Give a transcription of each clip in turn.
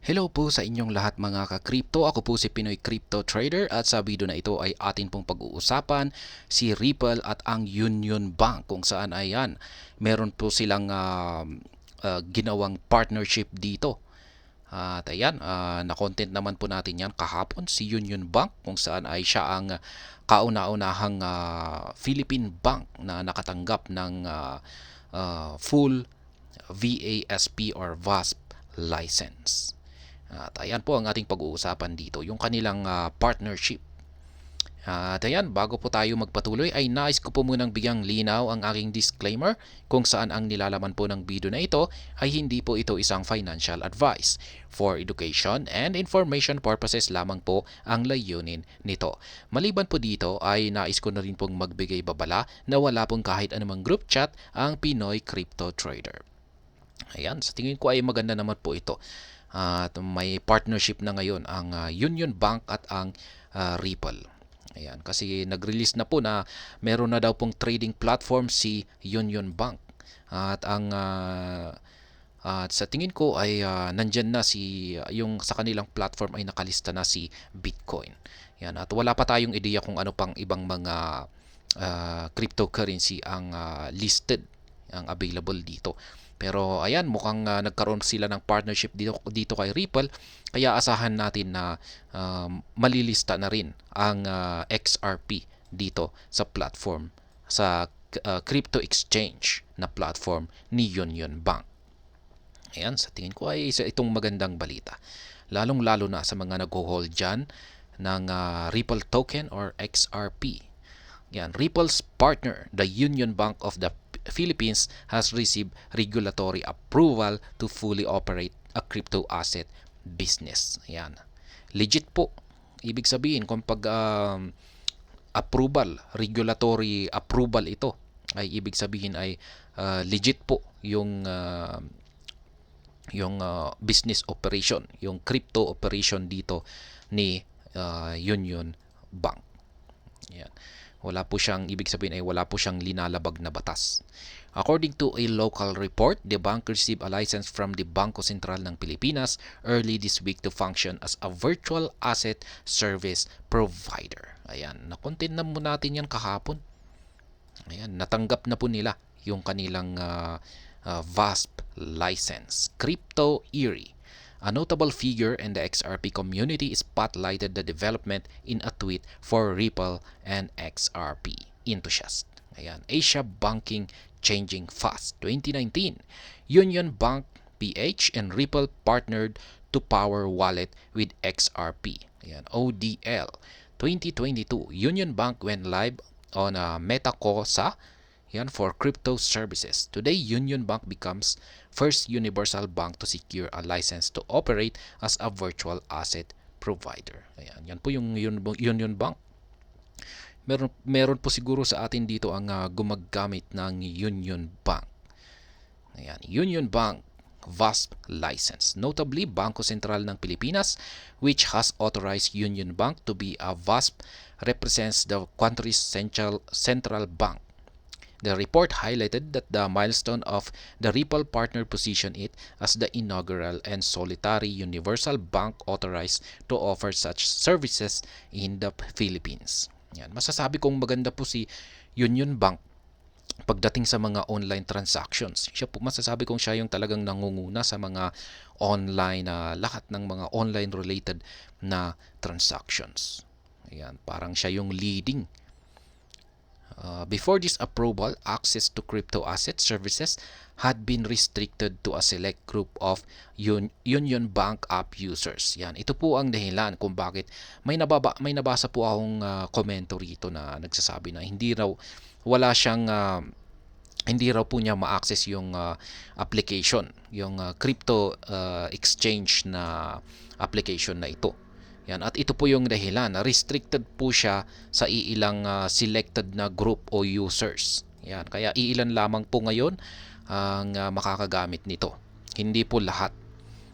Hello po sa inyong lahat mga ka-crypto. Ako po si Pinoy Crypto Trader at sa video na ito ay atin pong pag-uusapan si Ripple at ang Union Bank kung saan ayan, meron po silang ginawang partnership dito. At ayan, na-content naman po natin yan kahapon si Union Bank kung saan ay siya ang kauna-unahang Philippine bank na nakatanggap ng full VASP or VASP license. At ayan po ang ating pag-uusapan dito, yung kanilang partnership. At ayan, bago po tayo magpatuloy ay nais ko po munang bigyang linaw ang aking disclaimer kung saan ang nilalaman po ng video na ito ay hindi po ito isang financial advice. For education and information purposes lamang po ang layunin nito. Maliban po dito ay nais ko na rin pong magbigay babala na wala pong kahit anumang group chat ang Pinoy Crypto Trader. Ayan, sa tingin ko ay maganda naman po ito. At may partnership na ngayon ang Union Bank at ang Ripple. Ayan, kasi nag-release na po na meron na daw pong trading platform si Union Bank. At ang at sa tingin ko ay nandyan na yung sa kanilang platform ay nakalista na si Bitcoin. Yan, at wala pa tayong ideya kung ano pang ibang mga cryptocurrency ang listed, ang available dito. Pero ayan, mukhang nagkaroon sila ng partnership dito kay Ripple, kaya asahan natin na malilista na rin ang XRP dito sa platform, sa crypto exchange na platform ni Union Bank. Ayan, sa tingin ko ay isa itong magandang balita. Lalong-lalo na sa mga nag-hold dyan ng Ripple token or XRP. Yan, Ripple's partner, the Union Bank of the Philippines, has received regulatory approval to fully operate a crypto asset business. Yan. Legit po. Ibig sabihin, kung pag approval, regulatory approval ito, ay ibig sabihin ay legit po yung business operation, yung crypto operation dito ni Union Bank. Yan. Wala po siyang, ibig sabihin ay wala po siyang linalabag na batas. According to a local report, the bank received a license from the Bangko Sentral ng Pilipinas early this week to function as a virtual asset service provider. Ayan, nakontent na mo natin yan kahapon. Ayan, natanggap na po nila yung kanilang VASP license. Crypto Eerie. A notable figure in the XRP community spotlighted the development in a tweet for Ripple and XRP enthusiasts. Ayan, Asia Banking Changing Fast 2019. Union Bank PH and Ripple partnered to power wallet with XRP. Ayan, ODL 2022. Union Bank went live on MetaCosa for crypto services. Today, Union Bank becomes first universal bank to secure a license to operate as a virtual asset provider. Ayan, yan po yung Union Bank. Meron po siguro sa atin dito ang gumagamit ng Union Bank. Ayan, Union Bank VASP license. Notably, Bangko Sentral ng Pilipinas, which has authorized Union Bank to be a VASP, represents the country's central bank. The report highlighted that the milestone of the Ripple partner positioned it as the inaugural and solitary universal bank authorized to offer such services in the Philippines. Yan, masasabi kong maganda po si Union Bank pagdating sa mga online transactions. Masasabi kong siya yung talagang nangunguna sa mga online lahat ng mga online related na transactions. Ayan, parang siya yung leading. Before this approval, access to crypto asset services had been restricted to a select group of Union Bank app users. Yan, ito po ang dahilan kung bakit may nabasa po akong komento rito na nagsasabi na hindi raw po niya ma-access yung application, yung crypto exchange na application na ito. Yan, at ito po yung dahilan, restricted po siya sa iilang selected na group o users. Yan, kaya iilan lamang po ngayon ang makakagamit nito. Hindi po lahat.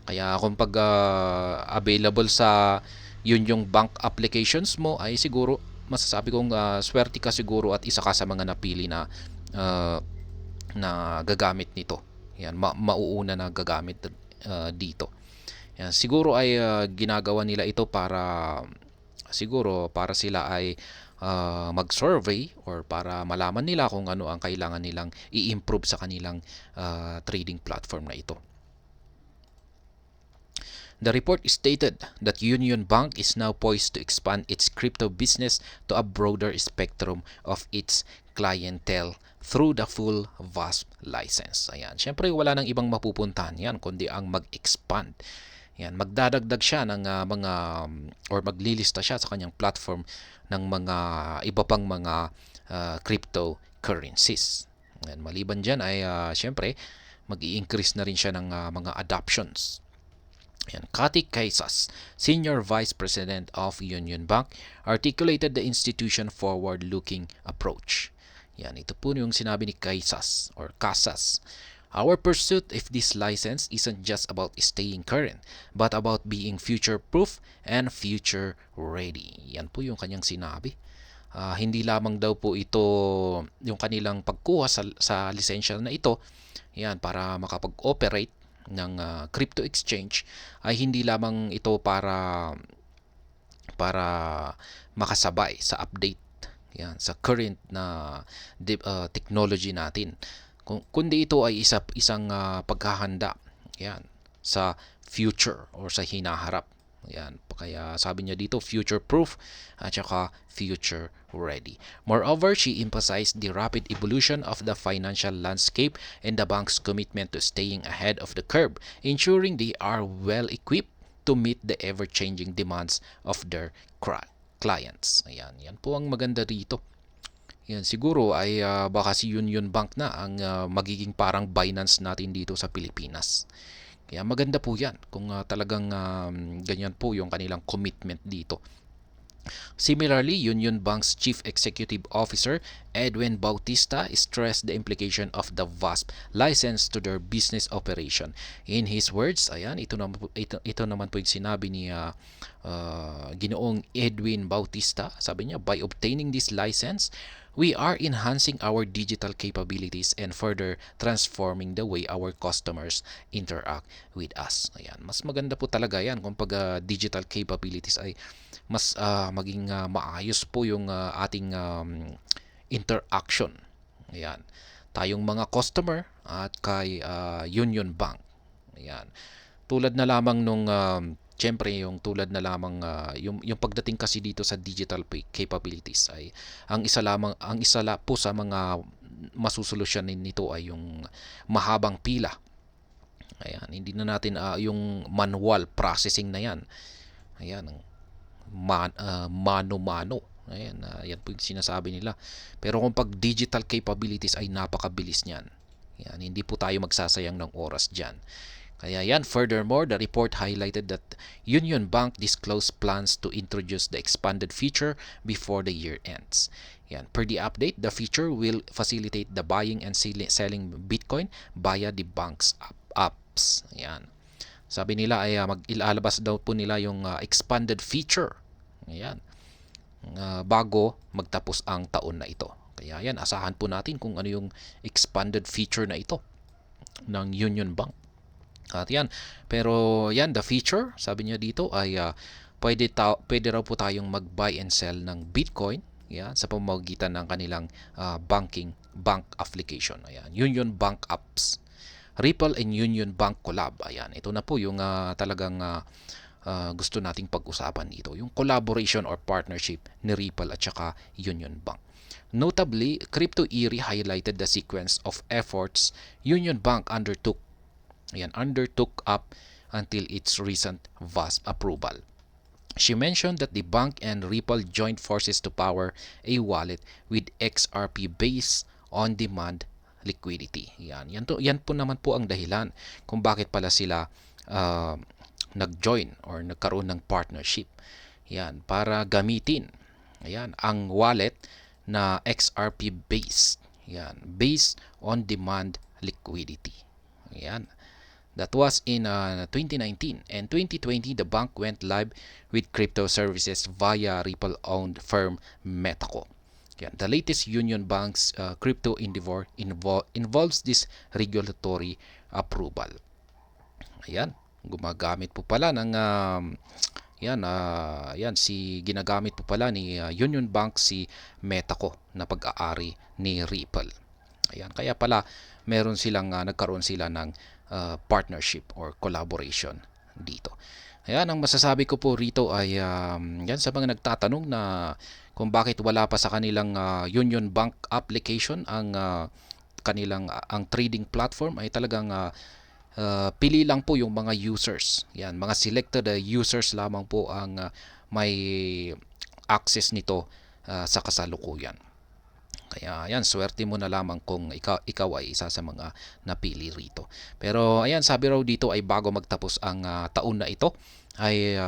Kaya kung pag available sa yung bank applications mo ay siguro masasabi kong swerte ka siguro at isa ka sa mga napili na gagamit nito. Yan, mauuna na gagamit dito. Yan, siguro ay ginagawa nila ito para sila ay mag-survey or para malaman nila kung ano ang kailangan nilang i-improve sa kanilang trading platform na ito. The report stated that Union Bank is now poised to expand its crypto business to a broader spectrum of its clientele through the full VASP license. Ayan. Siyempre, wala nang ibang mapupuntahan yan kundi ang mag-expand. Yan, magdadagdag siya ng mga or maglilista siya sa kanyang platform ng mga iba pang mga cryptocurrencies. Yan, maliban diyan ay siyempre mag-i-increase na rin siya ng mga adoptions. Yan, Cathy Kaisas, Senior Vice President of Union Bank, articulated the institution forward-looking approach. Yan, ito po yung sinabi ni Kaisas or Casas. Our pursuit of this license isn't just about staying current, but about being future-proof and future-ready. Yan po yung kanyang sinabi. Hindi lamang daw po ito yung kanilang pagkuha sa lisensya na ito, yan, para makapag-operate ng crypto exchange, ay hindi lamang ito para makasabay sa update, yan, sa current na technology natin, kundi ito ay isang paghahanda, yan, sa future or sa hinaharap. Yan, kaya sabi niya dito future proof at saka future ready. Moreover, she emphasized the rapid evolution of the financial landscape and the bank's commitment to staying ahead of the curve, ensuring they are well equipped to meet the ever-changing demands of their clients. Ayan, yan po ang maganda dito. Yan, siguro ay baka si Union Bank na ang magiging parang Binance natin dito sa Pilipinas. Kaya maganda po yan kung talagang ganyan po yung kanilang commitment dito. Similarly, Union Bank's Chief Executive Officer Edwin Bautista stressed the implication of the VASP license to their business operation. In his words, ayan, ito naman po yung sinabi ni Ginoong Edwin Bautista. Sabi niya, by obtaining this license, we are enhancing our digital capabilities and further transforming the way our customers interact with us. Ayan, mas maganda po talaga yan kung pag digital capabilities ay mas maging maayos po yung ating interaction. Ayan, tayong mga customer at kay Union Bank. Ayan, tulad na lamang nung siyempre yung tulad na lamang yung pagdating kasi dito sa digital capabilities ay ang isa po sa mga masusolusyonin nito ay yung mahabang pila. Ayan, hindi na natin yung manual processing na yan. Ayan, mano-mano. Ayan, yan po yung sinasabi nila. Pero kung pag digital capabilities ay napakabilis niyan. Yan, hindi po tayo magsasayang ng oras diyan. Kaya yan, furthermore, the report highlighted that Union Bank disclosed plans to introduce the expanded feature before the year ends. Yan, per the update, the feature will facilitate the buying and selling Bitcoin via the bank's apps. Yan. Sabi nila ay mag-ilalabas daw po nila yung expanded feature. Ayan. Bago magtapos ang taon na ito. Kaya yan, asahan po natin kung ano yung expanded feature na ito ng Union Bank. At yan, pero yan, the feature, sabi niya dito ay pwede raw po tayong mag-buy and sell ng Bitcoin, yan, sa pamamagitan ng kanilang bank application. Ayan, Union Bank apps. Ripple and Union Bank collab. Ayan, ito na po yung talagang gusto nating pag-usapan dito. Yung collaboration or partnership ni Ripple at saka Union Bank. Notably, Crypto Eerie highlighted the sequence of efforts Union Bank undertook up until its recent VASP approval. She mentioned that the bank and Ripple joined forces to power a wallet with XRP based on-demand liquidity. Yan po naman po ang dahilan kung bakit pala sila nag-join or nagkaroon ng partnership. Yan, para gamitin ang wallet na XRP based. Yan, based on demand liquidity. Yan. That was in 2019 and 2020 the bank went live with crypto services via Ripple-owned firm Metaco. Yan. The latest Union Bank's crypto endeavor involves this regulatory approval. Ayan. gumagamit po pala ng ginagamit po pala ni Union Bank si Metaco na pag-aari ni Ripple. Ayan, kaya pala nagkaroon sila ng partnership or collaboration dito. Ayan, ang masasabi ko po rito ay yan sa mga nagtatanong na kung bakit wala pa sa kanilang Union Bank application ang ang trading platform, ay talagang pili lang po yung mga users. Yan, mga selected users lamang po ang may access nito sa kasalukuyan. Kaya ayan, swerte mo na lamang kung ikaw ay isa sa mga napili rito. Pero ayan, sabi raw dito ay bago magtapos ang taon na ito ay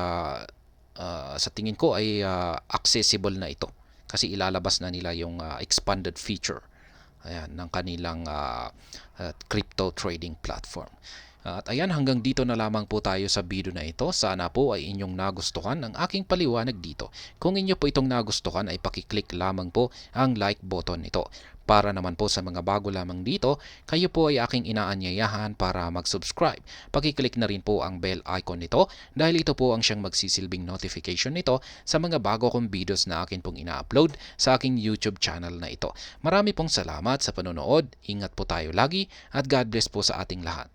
sa tingin ko ay accessible na ito kasi ilalabas na nila yung expanded feature, ayan, ng kanilang crypto trading platform. At ayan, hanggang dito na lamang po tayo sa video na ito. Sana po ay inyong nagustuhan ang aking paliwanag dito. Kung inyo po itong nagustuhan ay pakiclick lamang po ang like button nito. Para naman po sa mga bago lamang dito, kayo po ay aking inaanyayahan para mag-subscribe. Pakiclick na rin po ang bell icon nito dahil ito po ang siyang magsisilbing notification nito sa mga bago kong videos na akin pong ina-upload sa aking YouTube channel na ito. Marami pong salamat sa panonood. Ingat po tayo lagi at God bless po sa ating lahat.